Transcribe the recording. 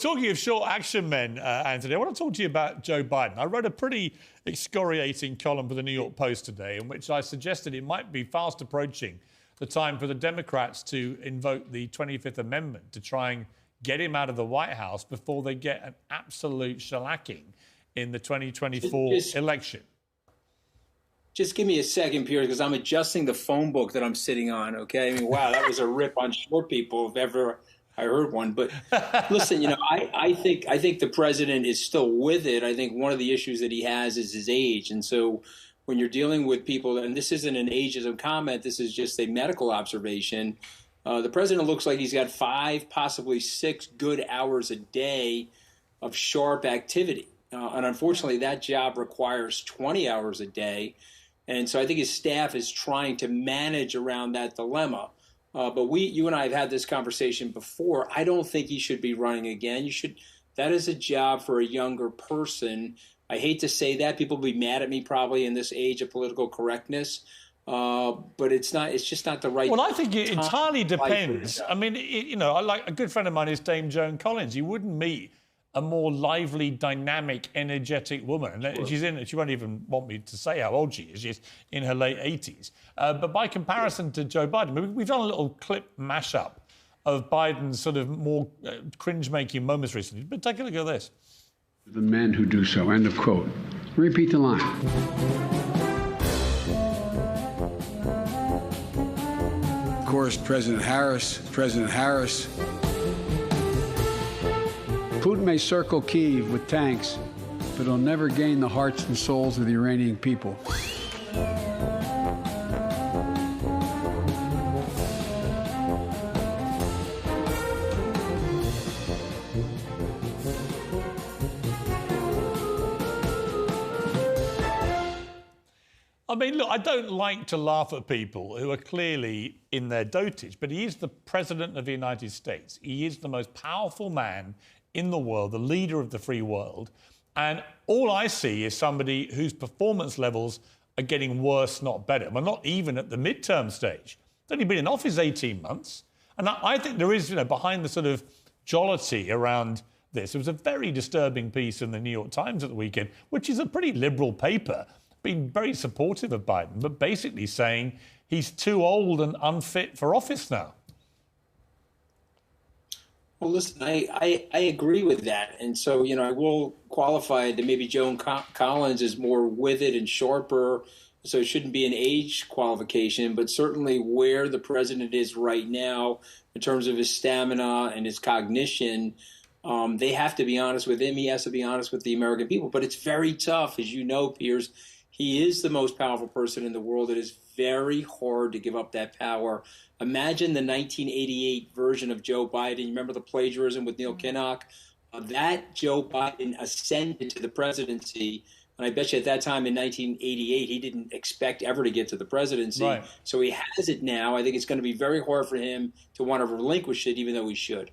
Talking of short action men, Anthony, I want to talk to you about Joe Biden. I wrote a pretty excoriating column for the New York Post today in which I suggested it might be fast approaching the time for the Democrats to invoke the 25th Amendment to try and get him out of the White House before they get an absolute shellacking in the 2024 election. Just give me a second, Piers, because I'm adjusting the phone book that I'm sitting on, okay? I mean, wow, that was a rip on short people if ever I heard one. But listen, I think the president is still with it. I think one of the issues that he has is his age. And so when you're dealing with people, and this isn't an ageism comment, this is just a medical observation, the president looks like he's got 5, possibly 6 good hours a day of sharp activity. And unfortunately, that job requires 20 hours a day. And so I think his staff is trying to manage around that dilemma. But you and I have had this conversation before. I don't think he should be running again. That is a job for a younger person. I hate to say that. People will be mad at me probably in this age of political correctness. But it's just not the right time. Well, I think it entirely depends. I mean, I like a good friend of mine is Dame Joan Collins. You wouldn't meet a more lively, dynamic, energetic woman. Sure. She won't even want me to say how old she is. She's in her late 80s. But by comparison to Joe Biden, we've done a little clip mashup of Biden's sort of more cringe-making moments recently. But take a look at this. The men who do so, end of quote. Repeat the line. Of course, President Harris. Putin may circle Kyiv with tanks, but he'll never gain the hearts and souls of the Iranian people. I mean, look, I don't like to laugh at people who are clearly in their dotage, but he is the president of the United States. He is the most powerful man in the world, the leader of the free world. And all I see is somebody whose performance levels are getting worse, not better. Well, not even at the midterm stage. He's only been in office 18 months. And I think there is, behind the sort of jollity around this, there was a very disturbing piece in the New York Times at the weekend, which is a pretty liberal paper, being very supportive of Biden, but basically saying he's too old and unfit for office now. Well, listen, I agree with that. And so, I will qualify that maybe Joan Collins is more with it and sharper, so it shouldn't be an age qualification, but certainly where the president is right now in terms of his stamina and his cognition, they have to be honest with him. He has to be honest with the American people. But it's very tough, as you know, Piers. He is the most powerful person in the world. It is very hard to give up that power. Imagine the 1988 version of Joe Biden. You remember the plagiarism with Neil Kinnock? That Joe Biden ascended to the presidency. And I bet you at that time in 1988, he didn't expect ever to get to the presidency. Right. So he has it now. I think it's going to be very hard for him to want to relinquish it, even though he should.